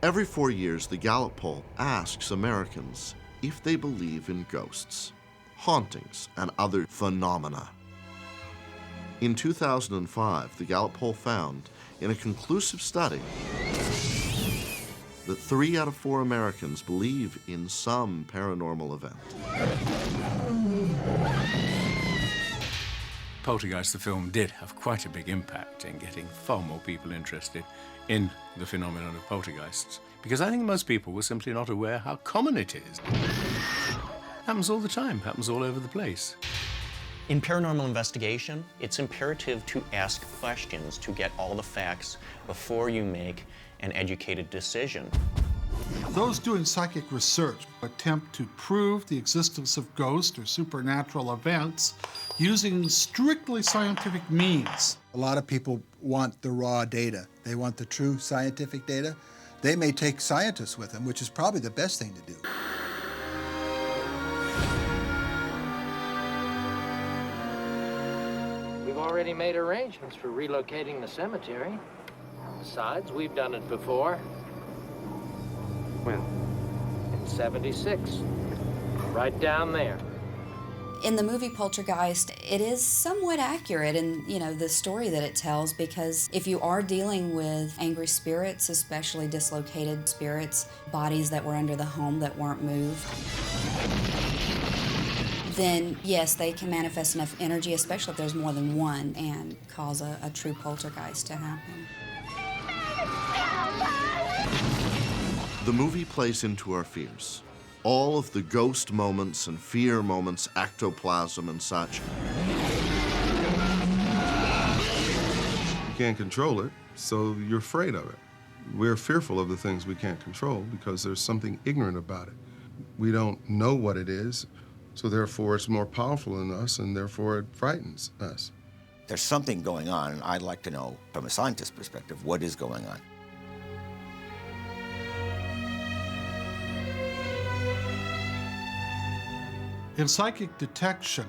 Every 4 years, the Gallup poll asks Americans if they believe in ghosts, hauntings, and other phenomena. In 2005, the Gallup poll found, in a conclusive study, that 3 out of 4 Americans believe in some paranormal event. Poltergeist, the film, did have quite a big impact in getting far more people interested in the phenomenon of poltergeists, because I think most people were simply not aware how common it is. Happens all the time, happens all over the place. In paranormal investigation, it's imperative to ask questions to get all the facts before you make an educated decision. Those doing psychic research attempt to prove the existence of ghosts or supernatural events using strictly scientific means. A lot of people want the raw data. They want the true scientific data. They may take scientists with them, which is probably the best thing to do. We've already made arrangements for relocating the cemetery. Besides, we've done it before. When? In '76. Right down there. In the movie Poltergeist, it is somewhat accurate in, the story that it tells, because if you are dealing with angry spirits, especially dislocated spirits, bodies that were under the home that weren't moved, then yes, they can manifest enough energy, especially if there's more than one, and cause a true poltergeist to happen. The movie plays into our fears. All of the ghost moments and fear moments, ectoplasm and such. You can't control it, so you're afraid of it. We're fearful of the things we can't control because there's something ignorant about it. We don't know what it is, so therefore it's more powerful than us, and therefore it frightens us. There's something going on, and I'd like to know, from a scientist's perspective, what is going on. In psychic detection,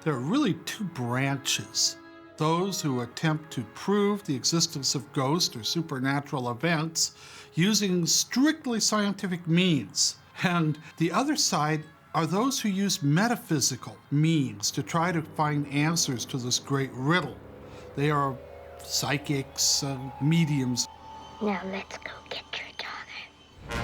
there are really 2 branches. Those who attempt to prove the existence of ghosts or supernatural events using strictly scientific means. And the other side are those who use metaphysical means to try to find answers to this great riddle. They are psychics and mediums. Now let's go get your daughter.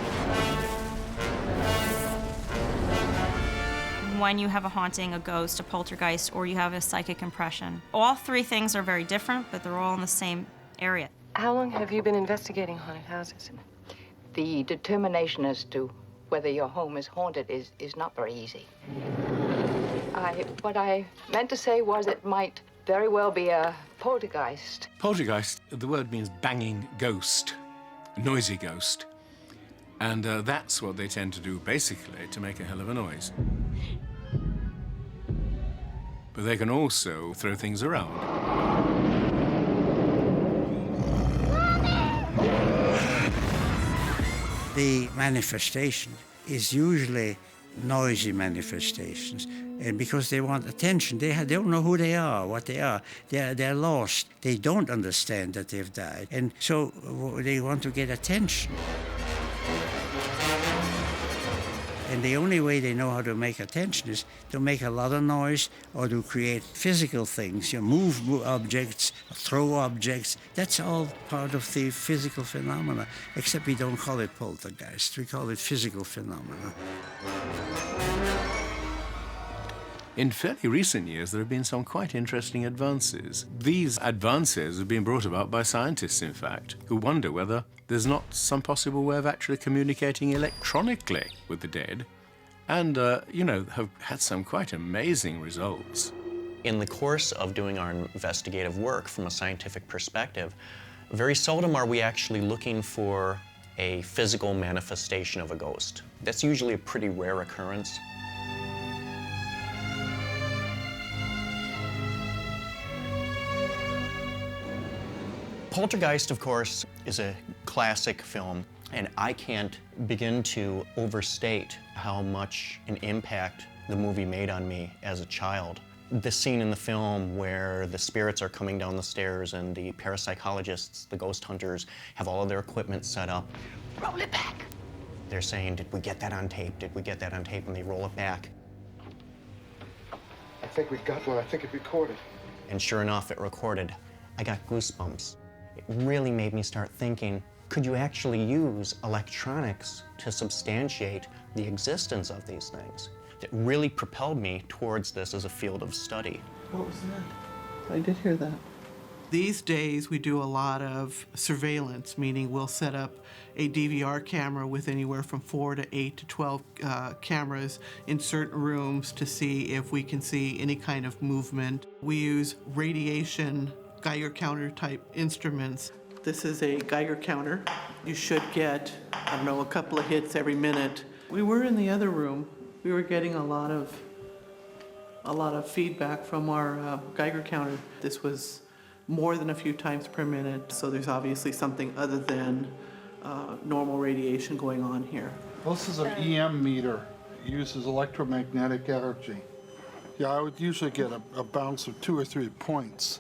When you have a haunting, a ghost, a poltergeist, or you have a psychic impression, all 3 things are very different, but they're all in the same area. How long have you been investigating haunted houses? The determination as to whether your home is haunted is not very easy. What I meant to say was it might very well be a poltergeist. Poltergeist, the word means banging ghost, noisy ghost. And that's what they tend to do, basically, to make a hell of a noise. But they can also throw things around. The manifestation is usually noisy manifestations, and because they want attention. They don't know who they are, what they are. They're lost. They don't understand that they've died, and so they want to get attention. And the only way they know how to make attention is to make a lot of noise or to create physical things, move objects, throw objects. That's all part of the physical phenomena, except we don't call it poltergeist. We call it physical phenomena. In fairly recent years, there have been some quite interesting advances. These advances have been brought about by scientists, in fact, who wonder whether there's not some possible way of actually communicating electronically with the dead, and, have had some quite amazing results. In the course of doing our investigative work from a scientific perspective, very seldom are we actually looking for a physical manifestation of a ghost. That's usually a pretty rare occurrence. Poltergeist, of course, is a classic film, and I can't begin to overstate how much an impact the movie made on me as a child. The scene in the film where the spirits are coming down the stairs and the parapsychologists, the ghost hunters, have all of their equipment set up. Roll it back. They're saying, did we get that on tape? Did we get that on tape? And they roll it back. I think we got one. I think it recorded. And sure enough, it recorded. I got goosebumps. It really made me start thinking, could you actually use electronics to substantiate the existence of these things? It really propelled me towards this as a field of study. What was that? I did hear that. These days, we do a lot of surveillance, meaning we'll set up a DVR camera with anywhere from 4 to 8 to 12 cameras in certain rooms to see if we can see any kind of movement. We use radiation Geiger counter type instruments. This is a Geiger counter. You should get, I don't know, a couple of hits every minute. We were in the other room. We were getting a lot of feedback from our Geiger counter. This was more than a few times per minute, so there's obviously something other than normal radiation going on here. This is an EM meter. It uses electromagnetic energy. Yeah, I would usually get a bounce of 2 or 3 points.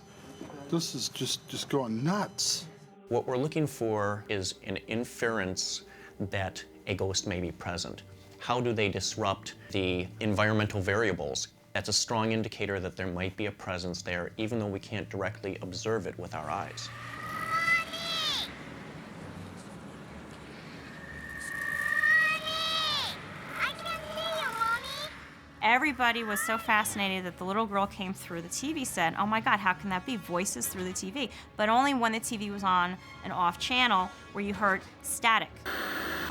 This is just going nuts. What we're looking for is an inference that a ghost may be present. How do they disrupt the environmental variables? That's a strong indicator that there might be a presence there, even though we can't directly observe it with our eyes. Everybody was so fascinated that the little girl came through the TV set. Oh my God, how can that be? Voices through the TV. But only when the TV was on an off channel where you heard static.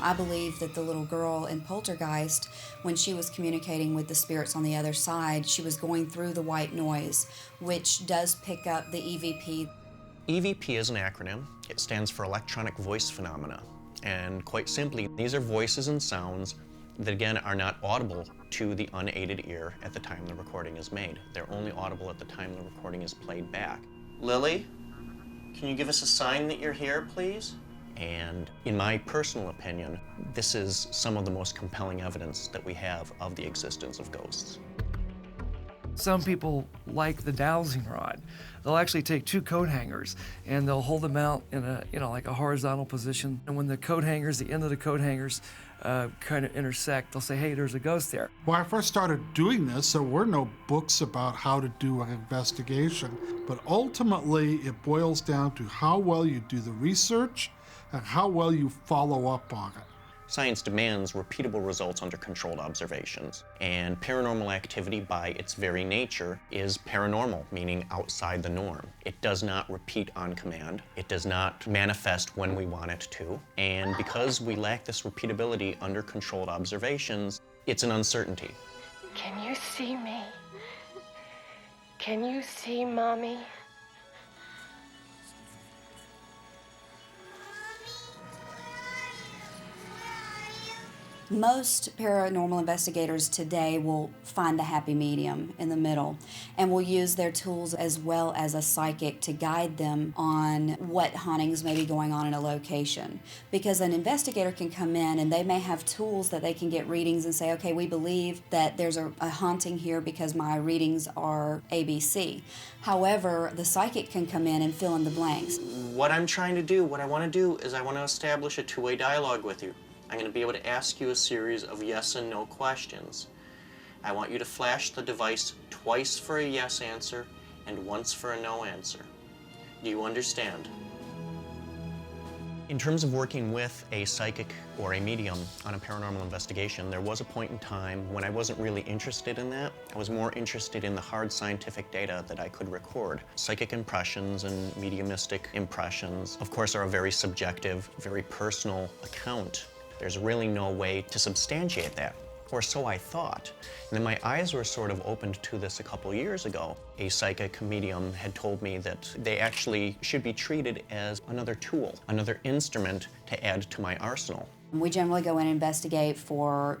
I believe that the little girl in Poltergeist, when she was communicating with the spirits on the other side, she was going through the white noise, which does pick up the EVP. EVP is an acronym. It stands for Electronic Voice Phenomena. And quite simply, these are voices and sounds that, again, are not audible to the unaided ear at the time the recording is made. They're only audible at the time the recording is played back. Lily, can you give us a sign that you're here, please? And in my personal opinion, this is some of the most compelling evidence that we have of the existence of ghosts. Some people like the dowsing rod. They'll actually take 2 coat hangers and they'll hold them out in a, like a horizontal position. And when the coat hangers, the end of the coat hangers kind of intersect, they'll say, hey, there's a ghost there. When I first started doing this, there were no books about how to do an investigation, but ultimately it boils down to how well you do the research and how well you follow up on it. Science demands repeatable results under controlled observations, and paranormal activity by its very nature is paranormal, meaning outside the norm. It does not repeat on command. It does not manifest when we want it to, and because we lack this repeatability under controlled observations, it's an uncertainty. Can you see me? Can you see Mommy? Most paranormal investigators today will find the happy medium in the middle and will use their tools as well as a psychic to guide them on what hauntings may be going on in a location. Because an investigator can come in and they may have tools that they can get readings and say, okay, we believe that there's a haunting here because my readings are ABC. However, the psychic can come in and fill in the blanks. What I'm trying to do, what I want to do is I want to establish a two-way dialogue with you. I'm going to be able to ask you a series of yes and no questions. I want you to flash the device twice for a yes answer and once for a no answer. Do you understand? In terms of working with a psychic or a medium on a paranormal investigation, there was a point in time when I wasn't really interested in that. I was more interested in the hard scientific data that I could record. Psychic impressions and mediumistic impressions, of course, are a very subjective, very personal account. There's really no way to substantiate that, or so I thought. And then my eyes were sort of opened to this a couple years ago. A psychic medium had told me that they actually should be treated as another tool, another instrument to add to my arsenal. We generally go in and investigate for,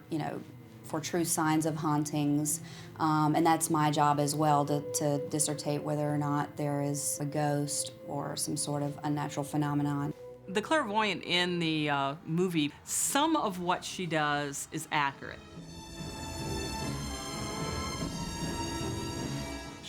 for true signs of hauntings, and that's my job as well, to dissertate whether or not there is a ghost or some sort of unnatural phenomenon. The clairvoyant in the movie, some of what she does is accurate.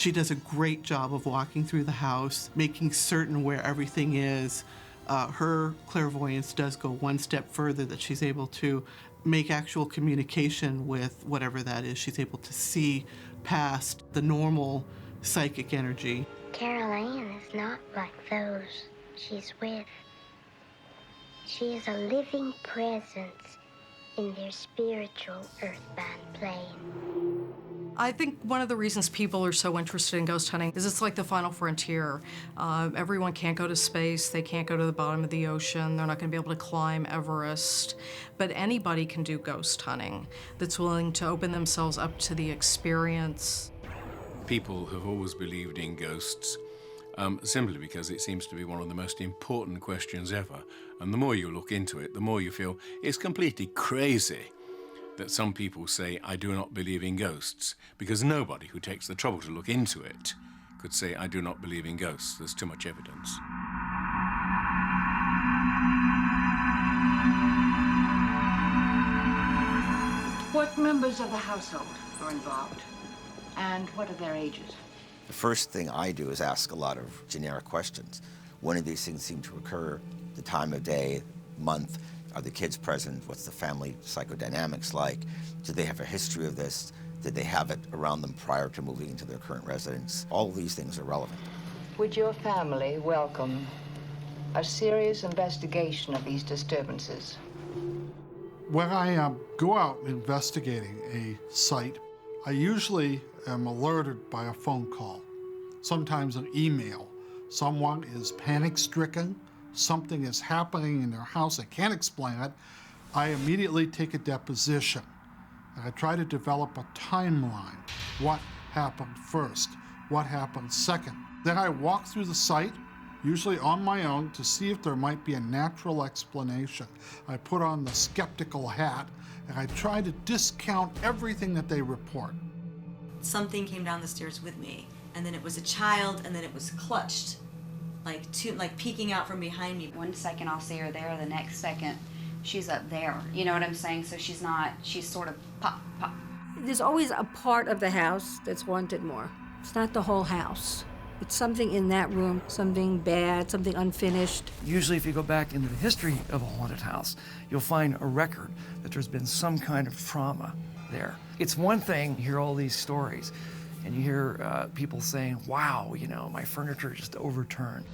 She does a great job of walking through the house, making certain where everything is. Her clairvoyance does go one step further, that she's able to make actual communication with whatever that is. She's able to see past the normal psychic energy. Carol Ann is not like those she's with. She is a living presence in their spiritual earthbound plane. I think one of the reasons people are so interested in ghost hunting is it's like the final frontier. Everyone can't go to space, they can't go to the bottom of the ocean, they're not going to be able to climb Everest, but anybody can do ghost hunting that's willing to open themselves up to the experience. People have always believed in ghosts simply because it seems to be one of the most important questions ever. And the more you look into it, the more you feel it's completely crazy that some people say, I do not believe in ghosts, because nobody who takes the trouble to look into it could say, I do not believe in ghosts. There's too much evidence. What members of the household are involved? And what are their ages? The first thing I do is ask a lot of generic questions. When do these things seem to occur? The time of day, month, are the kids present? What's the family psychodynamics like? Do they have a history of this? Did they have it around them prior to moving into their current residence? All of these things are relevant. Would your family welcome a serious investigation of these disturbances? When I go out investigating a site, I usually am alerted by a phone call, sometimes an email. Someone is panic-stricken, something is happening in their house, I can't explain it. I immediately take a deposition, and I try to develop a timeline. What happened first? What happened second? Then I walk through the site, usually on my own, to see if there might be a natural explanation. I put on the skeptical hat, and I try to discount everything that they report. Something came down the stairs with me, and then it was a child, and then it was clutched, like peeking out from behind me. One second I'll see her there, the next second she's up there. You know what I'm saying? So she's sort of pop, pop. There's always a part of the house that's wanted more. It's not the whole house. It's something in that room, something bad, something unfinished. Usually if you go back into the history of a haunted house, you'll find a record that there's been some kind of trauma there. It's one thing to hear all these stories, and you hear people saying, wow, you know, my furniture just overturned.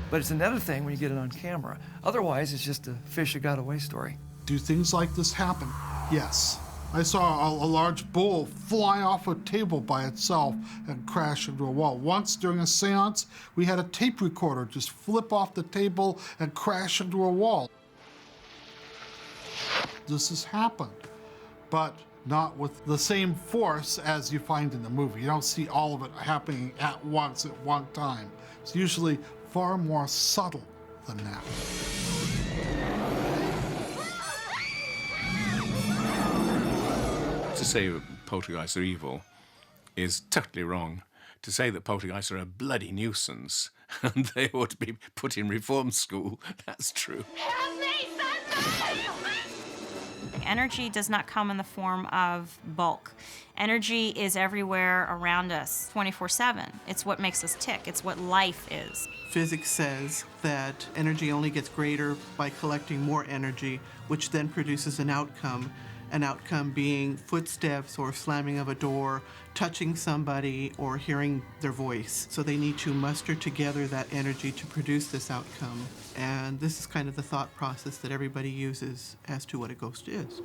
But it's another thing when you get it on camera. Otherwise, it's just a fish that got away story. Do things like this happen? Yes. I saw a large bull fly off a table by itself and crash into a wall. Once during a seance, we had a tape recorder just flip off the table and crash into a wall. This has happened, but not with the same force as you find in the movie. You don't see all of it happening at once, at one time. It's usually far more subtle than that. To say that poltergeists are evil is totally wrong. To say that poltergeists are a bloody nuisance and they ought to be put in reform school, that's true. Help me, somebody! Energy does not come in the form of bulk. Energy is everywhere around us, 24/7. It's what makes us tick. It's what life is. Physics says that energy only gets greater by collecting more energy, which then produces an outcome being footsteps or slamming of a door, touching somebody, or hearing their voice. So they need to muster together that energy to produce this outcome. And this is kind of the thought process that everybody uses as to what a ghost is.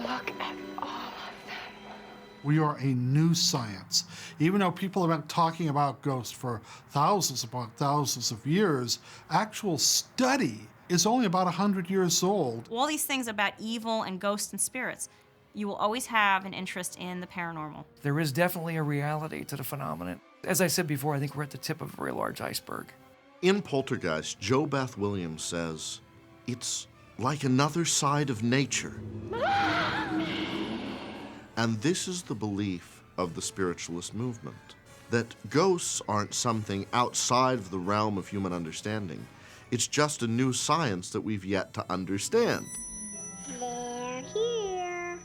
Look at all of them. We are a new science. Even though people have been talking about ghosts for thousands upon thousands of years, actual study is only about 100 years old. All these things about evil and ghosts and spirits, you will always have an interest in the paranormal. There is definitely a reality to the phenomenon. As I said before, I think we're at the tip of a very large iceberg. In Poltergeist, Jo Beth Williams says, it's like another side of nature. And this is the belief of the spiritualist movement, that ghosts aren't something outside of the realm of human understanding. It's just a new science that we've yet to understand. They're here.